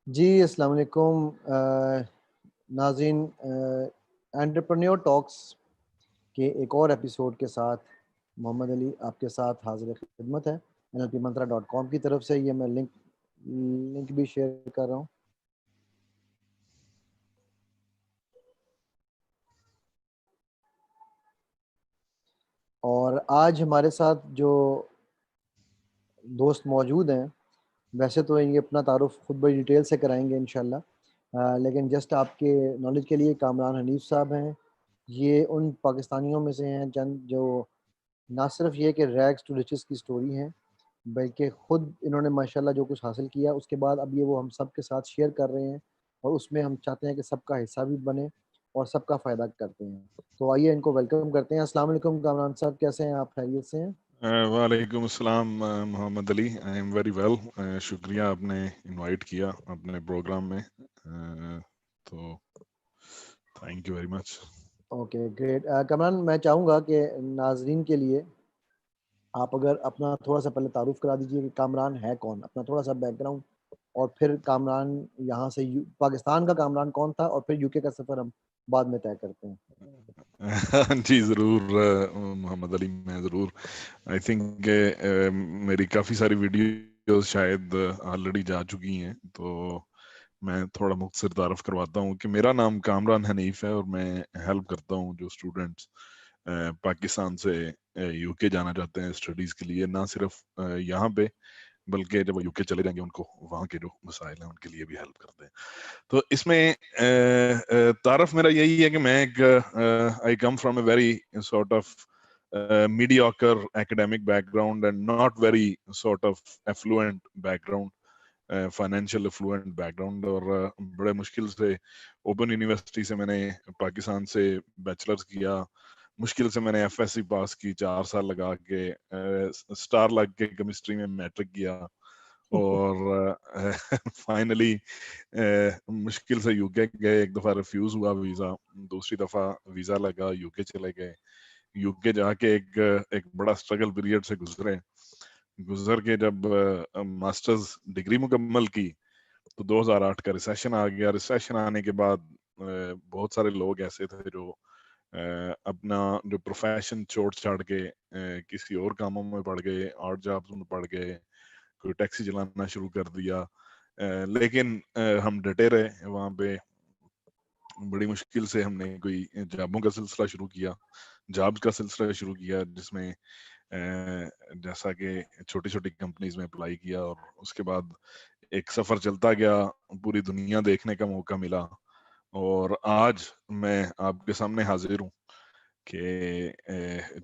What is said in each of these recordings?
جی السلام علیکم ناظرین، انٹرپرینیور ٹاکس کے ایک اور ایپیسوڈ کے ساتھ محمد علی آپ کے ساتھ حاضر خدمت ہے NLPmantra.com کی طرف سے. یہ میں لنک بھی شیئر کر رہا ہوں. اور آج ہمارے ساتھ جو دوست موجود ہیں، ویسے تو یہ اپنا تعارف خود بڑی ڈیٹیل سے کرائیں گے انشاءاللہ، لیکن جسٹ آپ کے نالج کے لیے کامران حنیف صاحب ہیں. یہ ان پاکستانیوں میں سے ہیں چند جو نہ صرف یہ کہ ریگز ٹو رچز کی سٹوری ہیں، بلکہ خود انہوں نے ماشاءاللہ جو کچھ حاصل کیا اس کے بعد اب یہ وہ ہم سب کے ساتھ شیئر کر رہے ہیں، اور اس میں ہم چاہتے ہیں کہ سب کا حصہ بھی بنے اور سب کا فائدہ کرتے ہیں. تو آئیے ان کو ویلکم کرتے ہیں. السلام علیکم کامران صاحب، کیسے ہیں آپ؟ خیریت سے ہیں؟ وعلیکم السلام Muhammad Ali. I am very well. شکریہ آپ نے انوائٹ کیا اپنے پروگرام میں، تو thank you very much. Okay great. Kamran, میں چاہوں گا کہ ناظرین کے لیے آپ اگر اپنا تھوڑا سا پہلے تعارف کرا دیجئے کہ کامران ہے کون، اپنا تھوڑا سا بیک گراؤنڈ، اور پھر کامران یہاں سے پاکستان کا کامران کون تھا، اور پھر UK کا سفر ہم بعد میں طے کرتے ہیں. جی ضرور محمد علی، میں ضرور. آئی تھنک میری کافی ساری ویڈیوز شاید آلریڈی جا چکی ہیں، تو میں تھوڑا مختصر تعارف کرواتا ہوں کہ میرا نام کامران حنیف ہے اور میں ہیلپ کرتا ہوں جو اسٹوڈنٹس پاکستان سے UK جانا چاہتے ہیں اسٹڈیز کے لیے. نہ صرف یہاں پہ، بلکہ جب وہ UK چلے جائیں گے ان کو وہاں کے جو مسائل ہیں ان کے لیے بھی ہیلپ کرتے ہیں. تو اس میں تعارف میرا یہی ہے کہ میں ایک I come from a very sort of mediocre academic background and not very sort of affluent background, financial affluent back ground. اور بڑے مشکل سے اوپن یونیورسٹی سے میں نے پاکستان سے بیچلرز کیا. مشکل سے میں نے FSC پاس کی 4 سال لگا کے، اسٹار لگ کے کیمسٹری میں میٹرک کیا، اور فائنلی مشکل سے UK گئے. ایک دفعہ ریفیوز ہوا ویزا، دوسری دفعہ ویزا لگا، UK چلے گئے. UK جا کے ایک بڑا اسٹرگل پیریڈ سے گزر کے جب ماسٹرز ڈگری مکمل کی تو 2008 کا ریسیشن آ گیا. ریسیشن آنے کے بعد بہت سارے لوگ ایسے تھے جو اپنا جو پروفیشن چھاڑ کے کسی اور کاموں میں پڑ گئے، آرٹ جابز میں پڑ گئے، کوئی ٹیکسی چلانا شروع کر دیا. لیکن ہم ڈٹے رہے وہاں پہ. بڑی مشکل سے ہم نے کوئی جابوں کا سلسلہ شروع کیا جس میں جیسا کہ چھوٹی چھوٹی کمپنیز میں اپلائی کیا، اور اس کے بعد ایک سفر چلتا گیا. پوری دنیا دیکھنے کا موقع ملا، اور آج میں آپ کے سامنے حاضر ہوں کہ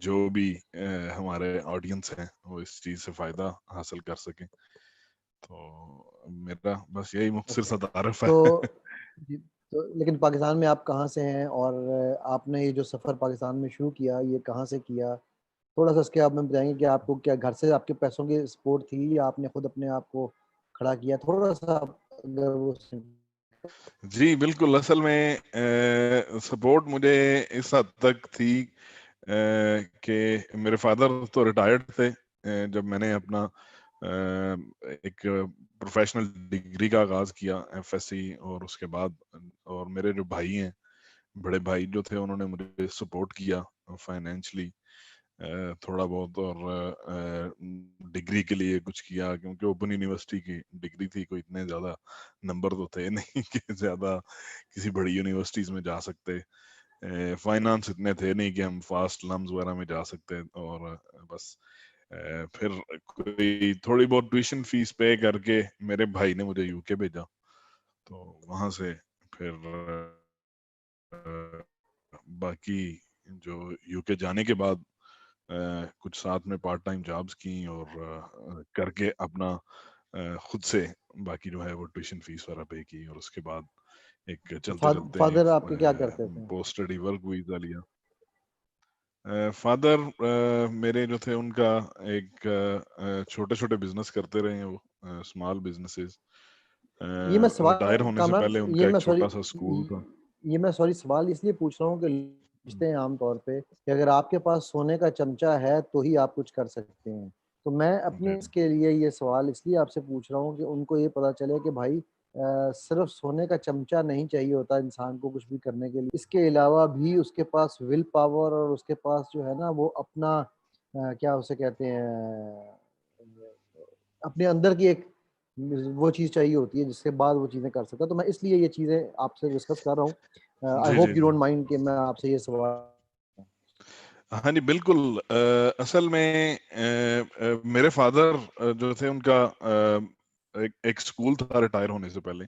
جو بھی ہمارے آڈینس ہیں وہ اس چیز سے فائدہ حاصل کر سکیں. تو میرا بس یہی مختصر سا تعارف ہے. تو لیکن پاکستان میں آپ کہاں سے ہیں، اور آپ نے یہ جو سفر پاکستان میں شروع کیا یہ کہاں سے کیا؟ تھوڑا سا اس کے آپ میں بتائیں گے کہ آپ کو کیا گھر سے آپ کے پیسوں کی سپورٹ تھی، یا آپ نے خود اپنے آپ کو کھڑا کیا؟ تھوڑا سا اگر وہ جی بالکل. اصل میں سپورٹ مجھے اس حد تک تھی کہ میرے فادر تو ریٹائرڈ تھے جب میں نے اپنا ایک پروفیشنل ڈگری کا آغاز کیا FSC، اور اس کے بعد اور میرے جو بھائی ہیں، بڑے بھائی جو تھے، انہوں نے مجھے سپورٹ کیا فائنینشلی تھوڑا بہت، اور ڈگری کے لیے کچھ کیا، کیونکہ اوپن یونیورسٹی کی ڈگری تھی، کوئی اتنے زیادہ نمبر تو تھے نہیں کہ زیادہ کسی بڑی یونیورسٹیز میں جا سکتے. فائنانس اتنے تھے نہیں کہ ہم فاسٹ لمز وغیرہ میں جا سکتے. اور بس پھر کوئی تھوڑی بہت ٹیوشن فیس پے کر کے میرے بھائی نے مجھے UK بھیجا. تو وہاں سے پھر باقی جو UK جانے کے بعد کچھ ساتھ میں پارٹ ٹائم جابز کی، اور کر کے اپنا خود سے باقی جو ہے وہ ٹیوشن فیس وغیرہ پے کی، اور اس کے بعد ایک چلتے چلتے فادر آپ کے کیا کرتے تھے؟ پوسٹ اسٹڈی ورک ویزا لیا. فادر میرے جو تھے ان کا ایک چھوٹے چھوٹے بزنس کرتے رہے ہیں، وہ اسمال بزنسز. یہ میں ریٹائر سوال ہونے سے کامران پہلے ان کا یہ ایک میں سوری چھوٹا سا اسکول تھا. یہ میں سوال اس لیے پوچھ رہا ہوں کہ پوچھتے ہیں عام طور پہ کہ اگر آپ کے پاس سونے کا چمچہ ہے تو ہی آپ کچھ کر سکتے ہیں. تو میں اپنے اس کے لیے یہ سوال اس لیے آپ سے پوچھ رہا ہوں کہ ان کو یہ پتا چلے کہ بھائی صرف سونے کا چمچہ نہیں چاہیے ہوتا انسان کو کچھ بھی کرنے کے لیے، اس کے علاوہ بھی اس کے پاس ول پاور اور اس کے پاس جو ہے نا وہ اپنا کیا اسے کہتے ہیں اپنے اندر کی ایک وہ چیز چاہیے ہوتی ہے جس کے بعد وہ چیزیں کر سکتا. تو میں اس لیے یہ چیزیں آپ سے ڈسکس کر رہا ہوں. آئی جی جی ہوپ یو جی ڈونٹ مائنڈ کہ میں آپ سے یہ سوال. ہاں جی بالکل. اصل میں میرے فادر جو تھے ان کا ایک سکول تھا ریٹائر ہونے سے پہلے،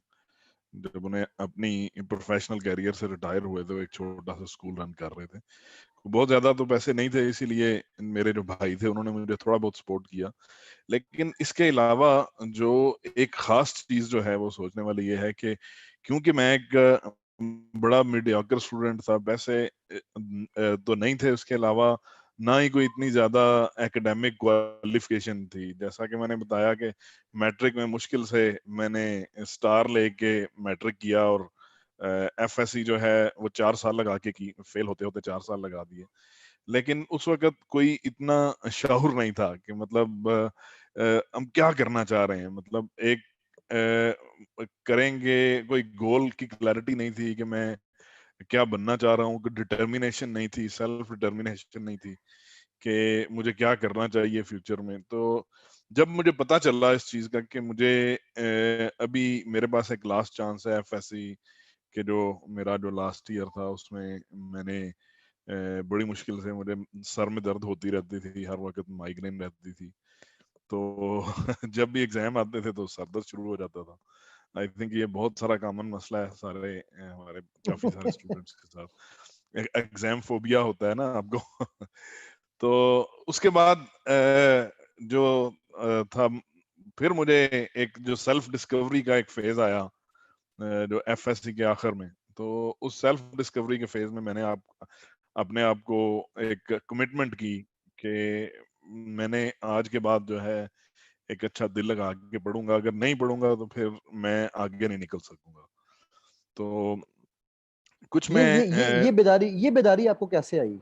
جب انہیں اپنی پروفیشنل کیریئر سے ریٹائر ہوئے تو ایک چھوٹا سا سکول رن کر رہے تھے. بہت زیادہ تو پیسے نہیں تھے، اسی لیے میرے جو بھائی تھے انہوں نے مجھے تھوڑا بہت سپورٹ کیا. لیکن اس کے علاوہ جو ایک خاص چیز جو ہے وہ سوچنے والی یہ ہے کہ کیونکہ میں ایک بڑا میڈیاکر اسٹوڈنٹ تھا، پیسے تو نہیں تھے، اس کے علاوہ نہ ہی کوئی اتنی زیادہ ایکڈیمک کوالیفیکیشن تھی. جیسا کہ میں نے بتایا کہ میٹرک میں مشکل سے میں نے اسٹار لے کے میٹرک کیا، اور ایف ایس سی جو ہے وہ 4 سال لگا کے کی، فیل ہوتے ہوتے 4 سال لگا دیے. لیکن اس وقت کوئی اتنا شعور نہیں تھا کہ مطلب ہم کیا کرنا چاہ رہے ہیں، مطلب ایک کریں گے، کوئی گول کی کلیئرٹی نہیں تھی کہ میں کیا بننا چاہ رہا ہوں، کوئی ڈٹرمینیشن نہیں تھی، سیلف ڈٹرمینیشن نہیں تھی کہ مجھے کیا کرنا چاہیے فیوچر میں. تو جب مجھے پتا چلا اس چیز کا کہ مجھے ابھی میرے پاس ایک لاسٹ چانس ہے ایف ایس سی کہ جو میرا جو لاسٹ ایئر تھا اس میں میں نے بڑی مشکل سے، مجھے سر میں درد ہوتی رہتی تھی، ہر وقت مائیگرین رہتی تھی، تو جب بھی ایگزام آتے تھے تو سر درد شروع ہو جاتا تھا. آئی تھنک یہ بہت سارا کامن مسئلہ ہے سارے ہمارے کافی سارے اسٹوڈنٹس کے ساتھ. ایگزام فوبیا ہوتا ہے نا آپ کو. تو اس کے بعد جو تھا، پھر مجھے ایک جو سیلف ڈسکوری کا ایک فیز آیا جو ایف ایس سی کے آخر میں. تو اس سیلف ڈسکوری کے فیز میں نے اپنے آپ کو ایک کمٹمنٹ کی کہ میں نے آج کے بعد جو ہے ایک اچھا دل لگا کے پڑھوں گا، اگر نہیں پڑھوں گا تو پھر میں آگے نہیں نکل سکوں گا. تو کچھ میں یہ بیداری آپ کو کیسے آئی؟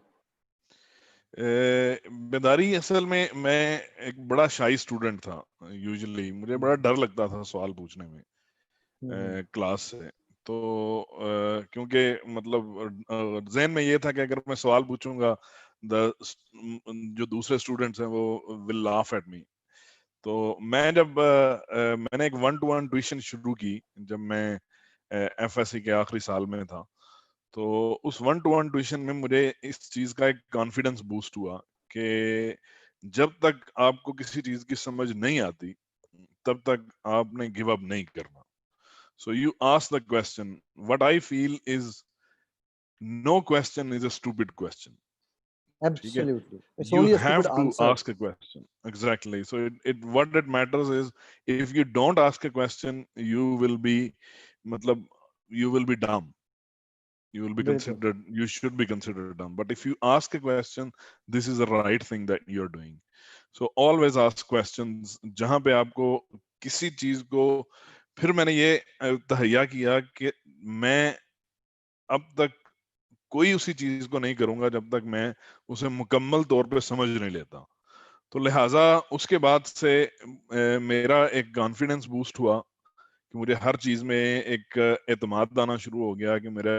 بیداری اصل میں ایک بڑا شائی اسٹوڈنٹ تھا. یوزلی مجھے بڑا ڈر لگتا تھا سوال پوچھنے میں کلاس سے. تو کیونکہ مطلب ذہن میں یہ تھا کہ اگر میں سوال پوچھوں گا جو دوسرے اسٹوڈنٹس ہیں وہ ول لاف ایٹ می. تو میں جب میں نے ایک 1-to-1 ٹیوشن شروع کی جب میں ایف ایس سی کے آخری سال میں تھا، تو اس 1-to-1 ٹیوشن میں مجھے اس چیز کا ایک کانفیڈنس بوسٹ ہوا کہ جب تک آپ کو کسی چیز کی سمجھ نہیں آتی تب تک آپ نے گیو اپ نہیں کرنا. So you ask the question. What I feel is no question is a stupid question. ٹھیک ہے، Absolutely. It's you only a stupid have to answer. ask a question. Exactly. So what it matters is if you don't ask a question, you will be matlab you will be dumb. You will be بالکل. considered, you should be considered dumb. But if you ask a question, this is the right thing that you're doing. So always ask questions. جہاں پہ آپ کو کسی چیز کو، پھر میں نے یہ تہیا کیا کہ میں اب تک کوئی اسی چیز کو نہیں کروں گا جب تک میں اسے مکمل طور پہ سمجھ نہیں لیتا. تو لہٰذا اس کے بعد سے میرا ایک کانفیڈنس بوسٹ ہوا کہ مجھے ہر چیز میں ایک اعتماد آنا شروع ہو گیا کہ میرا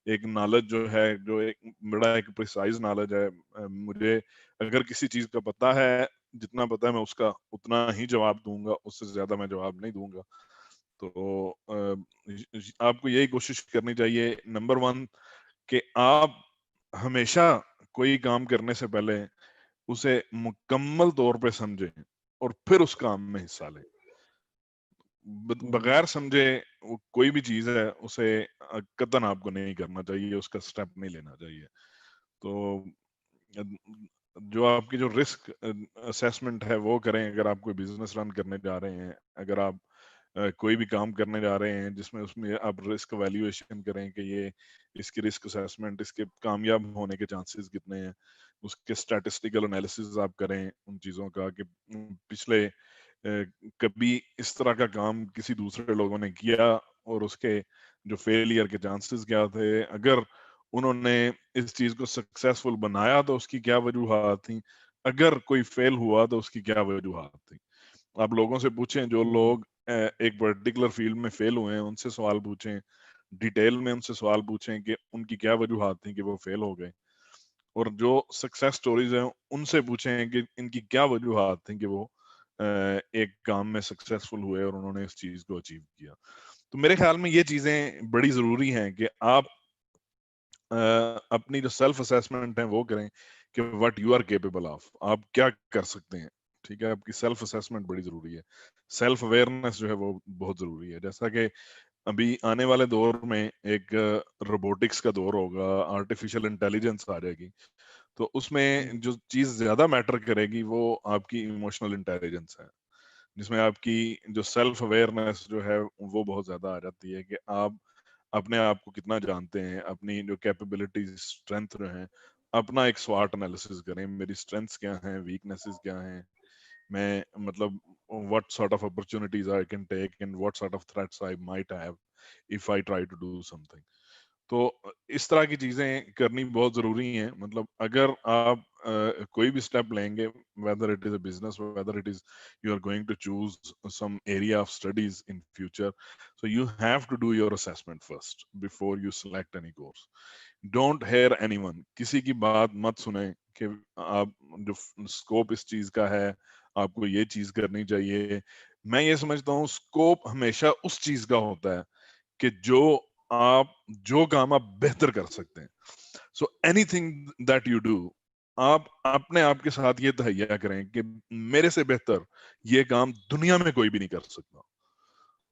ایک نالج جو ہے، جو ایک بڑا ایک پریسائز نالج ہے، مجھے اگر کسی چیز کا پتہ ہے، جتنا پتہ ہے میں اس کا اتنا ہی جواب دوں گا، اس سے زیادہ میں جواب نہیں دوں گا. تو آپ کو یہی کوشش کرنی چاہیے نمبر 1 کہ آپ ہمیشہ کوئی کام کرنے سے پہلے اسے مکمل طور پہ سمجھیں اور پھر اس کام میں حصہ لیں. بغیر سمجھے کوئی بھی چیز ہے اسے قطعاً آپ کو نہیں کرنا چاہیے، اس کا سٹیپ نہیں لینا چاہیے. تو جو آپ کی جو رسک اسیسمنٹ ہے وہ کریں. اگر آپ کوئی بزنس رن کرنے جا رہے ہیں، اگر آپ کوئی بھی کام کرنے جا رہے ہیں جس میں اس میں آپ رسک ویلیویشن کریں کہ یہ اس کی رسک اسیسمنٹ، اس کے کامیاب ہونے کے چانسز کتنے ہیں، اس کے اسٹیٹسٹیکل انالیسز آپ کریں ان چیزوں کا کہ پچھلے کبھی اس طرح کا کام کسی دوسرے لوگوں نے کیا اور اس کے جو فیلئر کے چانسز کیا تھے، اگر انہوں نے اس چیز کو سکسیسفل بنایا تو اس کی کیا وجوہات تھیں، اگر کوئی فیل ہوا تو اس کی کیا وجوہات تھیں. آپ لوگوں سے پوچھیں جو لوگ ایک پرٹیکولر فیلڈ میں فیل ہوئے ہیں ان سے سوال پوچھیں, ڈیٹیل میں ان سے سوال پوچھیں کہ ان کی کیا وجوہات تھیں کہ وہ فیل ہو گئے, اور جو سکسیس سٹوریز ہیں ان سے پوچھیں کہ ان کی کیا وجوہات تھیں کہ وہ ایک کام میں سکسیسفل ہوئے اور انہوں نے اس چیز کو اچیو کیا. تو میرے خیال میں یہ چیزیں بڑی ضروری ہیں کہ آپ اپنی جو سیلف اسیسمنٹ ہے وہ کریں کہ what you are capable of, آپ کیا کر سکتے ہیں. ٹھیک ہے, آپ کی سیلف اسیسمنٹ بڑی ضروری ہے, سیلف اویئرنیس جو ہے وہ بہت ضروری ہے. جیسا کہ ابھی آنے والے دور میں ایک روبوٹکس کا دور ہوگا, آرٹیفیشل انٹیلیجنس آ جائے گی, تو اس میں جو چیز زیادہ میٹر کرے گی وہ آپ کی ایموشنل انٹیلیجنس ہے, جس میں آپ کی جو سیلف اویئرنیس جو ہے وہ بہت زیادہ آ جاتی ہے کہ آپ اپنے آپ کو کتنا جانتے ہیں, اپنی جو کیپیبلٹیز اسٹرینتھ جو ہیں, اپنا ایک سوارٹ انالیسس کریں, میری اسٹرینتھس کیا ہیں, ویکنیسز کیا ہیں, میں مطلب what sort of opportunities I can take and what sort of threats I might have if I try to do something. تو اس طرح کی چیزیں کرنی بہت ضروری ہیں. مطلب اگر آپ کوئی بھی اسٹیپ لیں گے, whether it is a business, whether it is you are going to choose some area of studies in future, so you have to do your assessment first before you select any course. Don't hear anyone, کسی کی بات مت سنیں کہ آپ جو scope اس چیز کا ہے آپ کو یہ چیز کرنی چاہیے. میں یہ سمجھتا ہوں اسکوپ ہمیشہ اس چیز کا ہوتا ہے کہ جو کام آپ بہتر کر سکتے ہیں. So any thing that you do, آپ اپنے آپ کے ساتھ یہ تہیا کریں کہ میرے سے بہتر یہ کام دنیا میں کوئی بھی نہیں کر سکتا.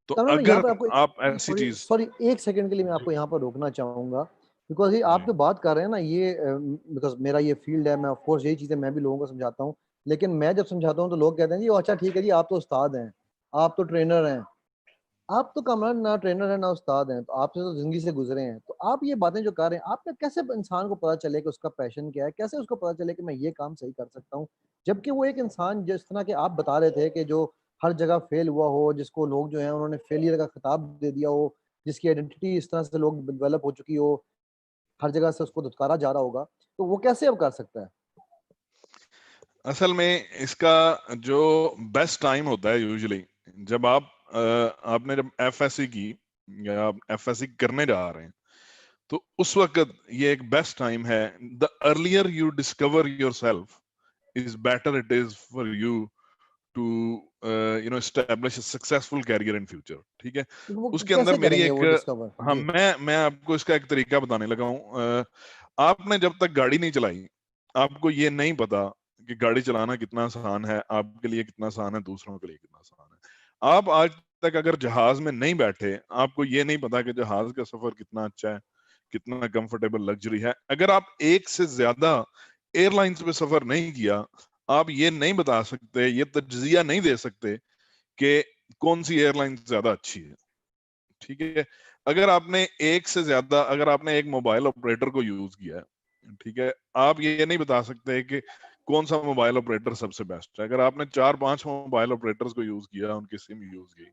تو یہاں اگر پہ آپ کو آپ ایسی چیز, سوری ایک سیکنڈ کے لیے میں آپ کو یہاں پر روکنا چاہوں گا, بیکاز یہ آپ جی جو بات کر رہے ہیں نا, یہ بیکاز میرا یہ فیلڈ ہے, میں آف کورس یہی چیزیں میں بھی لوگوں کو سمجھاتا ہوں, لیکن میں جب سمجھاتا ہوں تو لوگ کہتے ہیں جی اچھا ٹھیک ہے جی آپ تو استاد ہیں, آپ تو ٹرینر ہیں. آپ تو کامران نہ ٹرینر ہیں نہ استاد ہیں, تو آپ سے تو زندگی سے گزرے ہیں, تو آپ یہ باتیں جو کر رہے ہیں آپ کا کیسے انسان کو پتا چلے کہ اس کا پیشن کیا ہے, کیسے اس کو پتا چلے کہ میں یہ کام صحیح کر سکتا ہوں, جبکہ وہ ایک انسان جس طرح کہ آپ بتا رہے تھے کہ جو ہر جگہ فیل ہوا ہو, جس کو لوگ جو ہیں انہوں نے فیلئر کا خطاب دے دیا ہو, جس کی آئیڈینٹی اس طرح سے لوگ ڈیولپ ہو چکی ہو, ہر جگہ سے اس کو دھتکارا جا رہا ہوگا, تو وہ کیسے اب کر سکتا ہے؟ اصل میں اس کا جو بیسٹ ٹائم ہوتا ہے یوزلی جب آپ نے جب ایف ایس سی کی یا آپ ایف ایس سی کرنے جا رہے ہیں, تو اس وقت یہ ایک بیسٹ ٹائم ہے. The earlier you discover yourself is better it is for you to establish a successful career in future. ٹھیک ہے, وہ اس کے اندر کیسے کریں میری گے ایک, وہ ڈسکور؟ ہاں جی میں آپ کو اس کا ایک طریقہ بتانے لگا ہوں. آپ نے جب تک گاڑی نہیں چلائی آپ کو یہ نہیں پتا کہ گاڑی چلانا کتنا آسان ہے, آپ کے لیے کتنا آسان ہے, دوسروں کے لیے کتنا آسان ہے. آپ آج تک اگر جہاز میں نہیں بیٹھے آپ کو یہ نہیں پتا کہ جہاز کا سفر کتنا اچھا ہے, کتنا کمفرٹیبل لگژری ہے. اگر آپ ایک سے زیادہ ایئر لائنز پہ سفر نہیں کیا, آپ یہ نہیں بتا سکتے, یہ تجزیہ نہیں دے سکتے کہ کون سی ایئر لائن زیادہ اچھی ہے. ٹھیک ہے, اگر آپ نے ایک سے زیادہ, اگر آپ نے ایک موبائل آپریٹر کو یوز کیا ہے, ٹھیک ہے, آپ یہ نہیں بتا سکتے کہ کون سا موبائل آپریٹر سب سے بیسٹ ہے. اگر آپ نے 4-5 موبائل آپریٹرز کو یوز کیا, ان کی سم یوز کی,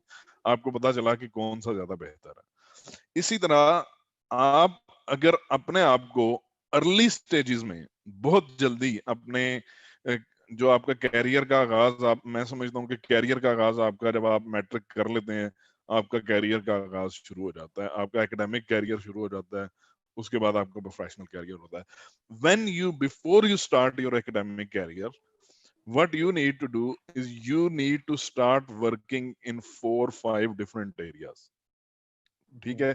آپ کو پتا چلا کہ کون سا زیادہ بہتر ہے. اسی طرح آپ اگر اپنے آپ کو ارلی سٹیجز میں بہت جلدی اپنے جو آپ کا کیریئر کا آغاز, میں سمجھتا ہوں کہ کیریئر کا آغاز آپ کا جب آپ میٹرک کر لیتے ہیں, آپ کا کیریئر کا آغاز شروع ہو جاتا ہے, آپ کا ایکیڈیمک کیریئر شروع ہو جاتا ہے, اس کے بعد آپ کا پروفیشنل کیریئر ہوتا ہے. Before you start your academic career, what you need to do is you need to start working in 4-5 different areas. ٹھیک ہے,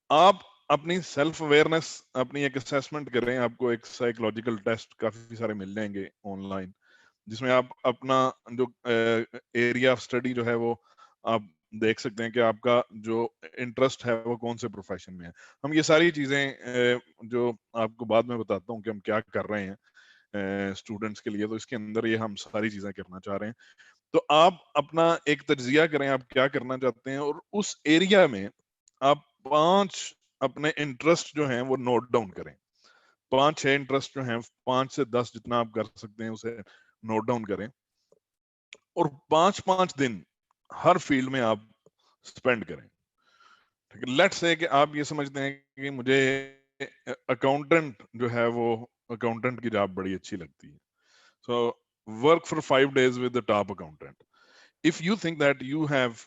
آپ اپنی سیلف اویئرنیس اپنی ایک اسیسمنٹ کریں. آپ کو ایک سائیکولوجیکل ٹیسٹ کافی سارے مل جائیں گے آن لائن, جس میں آپ اپنا جو ایریا آف اسٹڈی جو ہے وہ آپ دیکھ سکتے ہیں کہ آپ کا جو انٹرسٹ ہے وہ کون سے پروفیشن میں ہے. ہم یہ ساری چیزیں جو آپ کو بعد میں بتاتا ہوں کہ ہم کیا کر رہے ہیں اسٹوڈنٹس کے لیے, تو اس کے اندر یہ ہم ساری چیزیں کرنا چاہ رہے ہیں. تو آپ اپنا ایک تجزیہ کریں آپ کیا کرنا چاہتے ہیں, اور اس ایریا میں آپ 5 اپنے انٹرسٹ جو ہیں وہ نوٹ ڈاؤن کریں. 5-6 انٹرسٹ جو ہیں, 5 سے 10 جتنا آپ کر سکتے ہیں اسے نوٹ ڈاؤن کریں, اور 5 دن ہر فیلڈ میں آپ سپینڈ کریں. لیٹس سے کہ آپ یہ سمجھتے ہیں کہ مجھے اکاؤنٹنٹ جو ہے وہ اکاؤنٹنٹ کی جاب بڑی اچھی لگتی ہے, سو work for 5 days with the top accountant. If you think that you have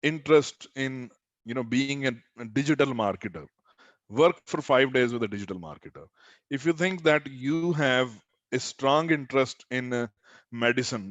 interest in, you know, being a digital marketer, work for 5 days with a digital marketer. If you think that you have a strong interest in medicine,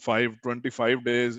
5, 25 days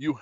You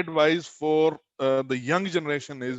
advice for the young generation is,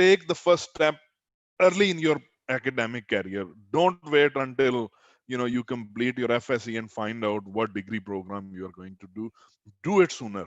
take the first step early in your academic career. Don't wait until you complete your FSC and find out what degree program you are going to do. Do it sooner.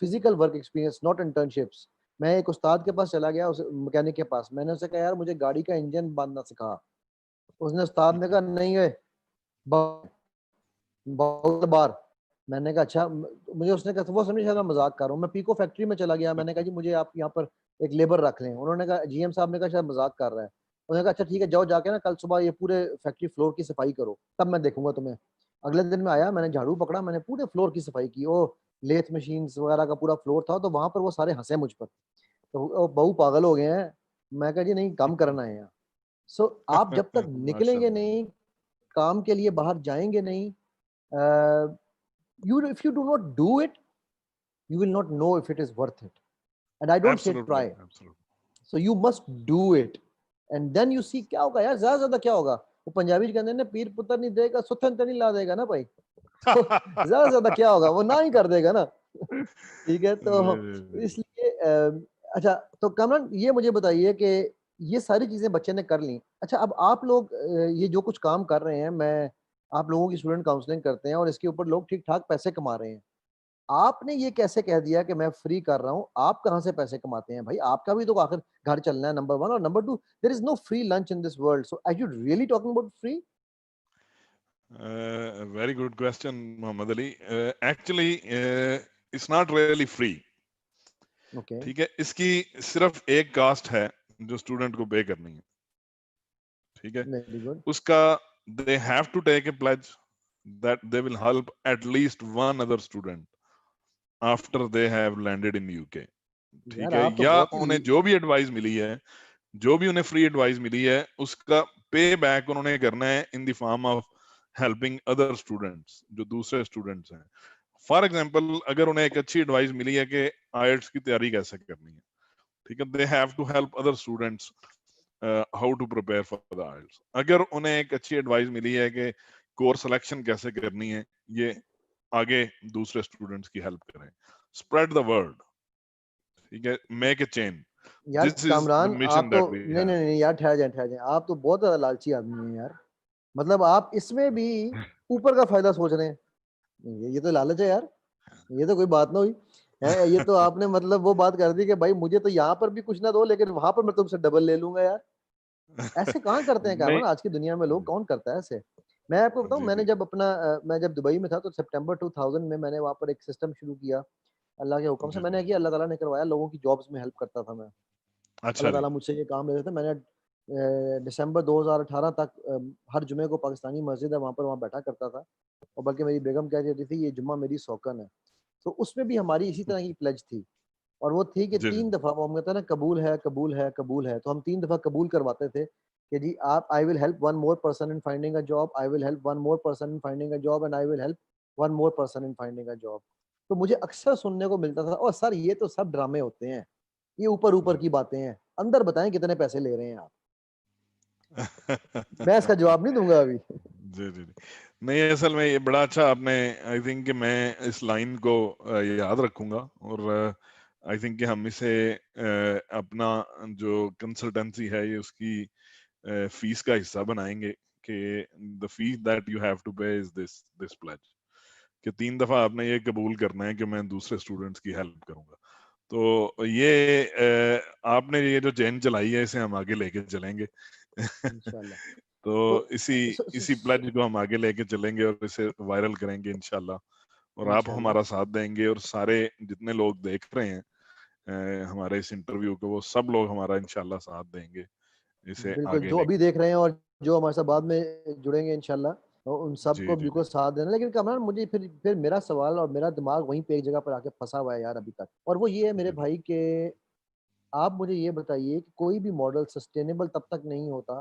Physical work experience, not internships. میں ایک استاد کے پاس چلا گیا, اس mechanic کے پاس, میں نے اسے کہا یار مجھے گاڑی کا انجن باندھنا سکھا. اس نے استاد نے کہا نہیں ہے بہت بار. میں نے کہا اچھا. مجھے اس نے کہا, وہ سمجھ میں مذاق کر رہا ہوں. میں پیکو فیکٹری میں چلا گیا, میں نے کہا جی مجھے آپ یہاں پر ایک لیبر رکھ لیں. انہوں نے کہا, جی ایم صاحب نے کہا شاید مذاق کر رہا ہے. انہوں نے کہا اچھا ٹھیک ہے جاؤ جا کے نا کل صبح یہ پورے فیکٹری فلور کی صفائی کرو, تب میں دیکھوں گا تمہیں. اگلے دن میں آیا, میں نے جھاڑو پکڑا, میں نے پورے فلور کی صفائی کی. وہ لیتھ مشینز وغیرہ کا پورا فلور تھا, تو وہاں پر وہ سارے ہنسے مجھ پر, تو بہو پاگل ہو گئے ہیں. میں کہا جی نہیں, کام کرنا ہے یہاں. سو آپ جب تک نکلیں گے نہیں, کام کے لیے باہر جائیں گے نہیں, if you do not do it, you will not know if it is worth it. And I don't say try. So you must do it. And then you see کیا ہوگا یار, زیادہ زیادہ کیا ہوگا. وہ پنجابی کہتے ہیں نا, پیر پتر نہیں دے گا ستھن تے نہیں لا دے گا نا بھائی. تو زیادہ زیادہ کیا ہوگا, وہ نہ ہی کر دے گا نا. ٹھیک ہے, تو اس لیے اچھا. تو کامران یہ مجھے بتائیے کہ یہ ساری چیزیں بچے نے کر لیں. اچھا اب آپ لوگ یہ جو کچھ کام کر رہے ہیں, میں آپ لوگوں کی اسٹوڈنٹ کاؤنسلنگ کرتے ہیں اور اس کے اوپر لوگ ٹھیک ٹھاک پیسے کما رہے ہیں, آپ نے یہ کیسے کہہ دیا کہ میں فری کر رہا ہوں؟ آپ کہاں سے پیسے کماتے ہیں بھائی؟ آپ کا بھی تو آخر گھر چلنا ہے, نمبر 1. اور number 2, there is no free lunch in this world. So are you really talking about free? Very good question, Muhammad Ali. Actually, it's not really free. Okay. ٹھیک ہے, اس کی صرف ایک کاسٹ ہے جو اسٹوڈنٹ کو پے کرنی ہے. ٹھیک ہے, Very good. اس کا they have to take a pledge that they will help at least one other student after they have landed in UK. ٹھیک ہے, یا انہیں جو بھی ایڈوائز ملی ہے, جو بھی انہیں فری ایڈوائز ملی ہے, اس کا پے بیک انہوں نے کرنا ہے in the form of helping other students, جو دوسرے اسٹوڈنٹس ہیں. فار ایگزامپل, اگر انہیں ایک اچھی ایڈوائز ملی ہے کہ آئلٹس کی تیاری کیسے کرنی ہے, ٹھیک ہے, they have to help other students how to prepare for the IELTS. اگر انہیں ایک اچھی ایڈوائز ملی ہے کہ کورس سلیکشن کیسے کرنی ہے, یہ آگے دوسرے اسٹوڈنٹس کی ہیلپ کریں. spread the word. ٹھیک ہے, make a chain. یار کامران, آپ تو نہیں have. نہیں یار, ٹھہر جائیں, آپ تو بہت زیادہ لالچی آدمی ہیں یار. مطلب آپ اس میں بھی اوپر کا فائدہ سوچ رہے ہیں. یہ تو لالچ ہے یار, یہ تو کوئی بات نہ ہوئی. یہ تو آپ نے مطلب وہ بات کر دی کہ بھائی مجھے تو یہاں پر بھی کچھ نہ دو, لیکن وہاں پر میں تم سے ڈبل لے لوں گا یار. ایسے کہاں کرتے ہیں کامران آج کی دنیا میں لوگ, کون کرتا ہے ایسے؟ میں آپ کو بتاؤں, میں نے جب میں جب دبئی میں تھا تو سپٹمبر 2000 میں نے وہاں پر ایک سسٹم شروع کیا اللہ کے حکم سے. میں نے کیا, اللہ تعالیٰ نے کروایا, لوگوں کی جابس میں ہیلپ کرتا تھا میں. اللہ تعالیٰ مجھ سے یہ کام لیتے تھے. میں نے دسمبر 2018 تک ہر جمعے کو پاکستانی مسجد ہے وہاں بیٹھا کرتا تھا, اور بلکہ میری بیگم کہہ رہی تھی یہ جمعہ میری سوکن ہے. تو اس میں بھی ہماری اسی طرح کی پلیج تھی, اور وہ تھی کہ 3 دفعہ وہ ہم کہتے ہیں نا قبول ہے قبول ہے قبول ہے, تو ہم 3 دفعہ قبول کرواتے تھے کہ جی آپ I will help one more person in finding a job, I will help one more person in finding a job, and I will help one more person in finding a job. تو مجھے اکثر سننے کو ملتا تھا, اور سر یہ تو سب ڈرامے ہوتے ہیں, یہ اوپر کی باتیں ہیں, اندر بتائیں کتنے پیسے لے رہے ہیں آپ. میں اس کا جواب نہیں دوں گا ابھی. جی جی نہیں, اصل میں یہ بڑا اچھا آپ نے, آئی تھنک کہ میں اس لائن کو یاد رکھوں گا, اور آئی تھنک کہ ہم اسے اپنا جو کنسلٹنسی ہے یہ اس کی فیس کا حصہ بنائیں گے کہ the fees that you have to pay is this pledge, کہ 3 دفعہ آپ نے یہ قبول کرنا ہے کہ میں دوسرے اسٹوڈنٹس کی ہیلپ کروں گا. تو یہ آپ نے یہ جو چین چلائی ہے اسے ہم آگے لے کے چلیں گے انشاءاللہ. تو اسی پلیج کو ہم آگے لے کے چلیں گے اور اسے وائرل کریں گے انشاءاللہ, اور آپ ہمارا ساتھ دیں گے, اور سارے جتنے لوگ دیکھ رہے ہیں ہمارے اس انٹرویو کو, وہ سب لوگ ہمارا انشاءاللہ ساتھ دیں گے اسے بالکل, آگے جو لے ابھی دیکھ رہے ہیں اور جو ہمارے ساتھ بعد میں جڑیں گے انشاءاللہ, ان سب کو بالکل ساتھ دینا. لیکن کامران مجھے پھر میرا سوال اور میرا دماغ وہیں پہ ایک جگہ پر آ کے پھنسا ہوا ہے یار ابھی تک, اور وہ یہ ہے میرے بھائی کہ آپ مجھے یہ بتائیے کہ کوئی بھی ماڈل سسٹینیبل تب تک نہیں ہوتا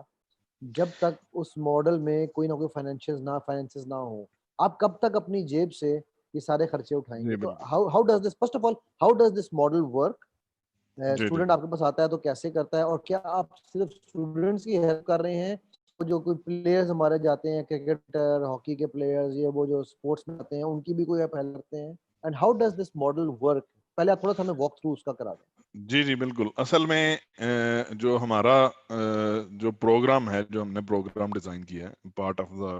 جب تک اس ماڈل میں کوئی نہ کوئی فائنینسز نہ ہو. آپ کب تک اپنی جیب سے یہ سارے خرچے اٹھائیں گے؟ تو how does this, first of all how does this model work? Student آپ کے پاس آتا ہے تو کیسے کرتا ہے, اور کیا آپ صرف اسٹوڈنٹس کی ہیلپ کر رہے ہیں, جو کوئی پلیئرز ہمارے جاتے ہیں کرکٹر ہاکی کے پلیئرز, یہ وہ جو اسپورٹس میں آتے ہیں ان کی بھی کوئی آپ ہیلپ کرتے ہیں؟ And how does this model work? پہلے آپ تھوڑا سا ہمیں واک تھرو اس کا کرا دیں. جی بالکل. اصل میں جو ہمارا جو پروگرام ہے, جو ہم نے پروگرام ڈیزائن کیا ہے, پارٹ آف دا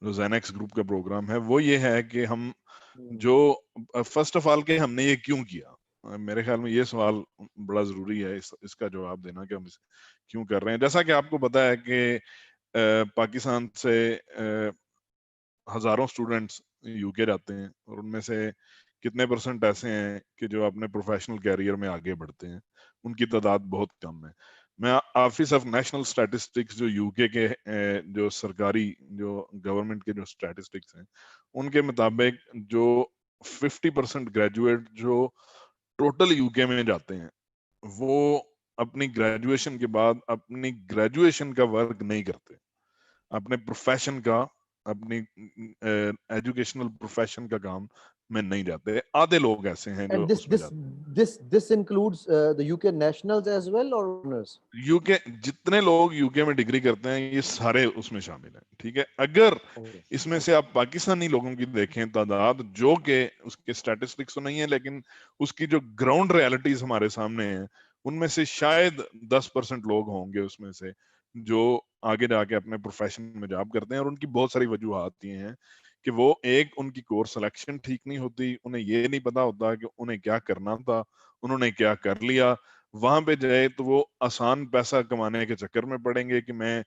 جو زینیکس گروپ کا پروگرام ہے, وہ یہ ہے کہ ہم جو فرسٹ آف آل کہ ہم نے یہ کیوں کیا. میرے خیال میں یہ سوال بڑا ضروری ہے اس کا جواب دینا کہ ہم اسے کیوں کر رہے ہیں. جیسا کہ آپ کو پتا ہے کہ پاکستان سے ہزاروں اسٹوڈنٹس یو کے جاتے ہیں اور ان میں سے کتنے پرسنٹ ایسے ہیں کہ جو اپنے پروفیشنل کیریئر میں آگے بڑھتے ہیں. ان کی تعداد بہت کم ہے. میں آفس آف نیشنل اسٹیٹسٹکس جو یو کے جو سرکاری جو گورنمنٹ کے جو اسٹیٹسٹکس ہیں ان کے مطابق جو 50% گریجویٹ جو ٹوٹل یو کے میں جاتے ہیں وہ اپنی گریجویشن کے بعد اپنی گریجویشن کا ورک نہیں کرتے, اپنے پروفیشن کا اپنی ایجوکیشنل پروفیشن کا کام میں نہیں جاتے. آدھے لوگ ایسے ہیں جو اس میں جاتے ہیں. This includes the UK nationals as well or foreigners? You کے جتنے لوگ یو کے میں ڈگری کرتے ہیں یہ سارے اس میں شامل ہیں. ٹھیک ہے, اگر اس میں سے آپ پاکستانی لوگوں کی دیکھیں تعداد جو کہ اس کے اسٹیٹسٹکس تو نہیں ہے لیکن اس کی جو گراؤنڈ ریالٹیز ہمارے سامنے ہیں ان میں سے شاید 10% لوگ ہوں گے اس میں سے جو آگے جا کے اپنے پروفیشن میں جاب کرتے ہیں. اور ان کی بہت ساری وجوہات یہ ہیں کہ وہ ایک ان کی کورس سلیکشن ٹھیک نہیں ہوتی, انہیں یہ نہیں پتا ہوتا کہ انہیں کیا کرنا تھا, انہوں نے کیا کر لیا. وہاں پہ جائے تو وہ آسان پیسہ کمانے کے چکر میں پڑیں گے کہ میں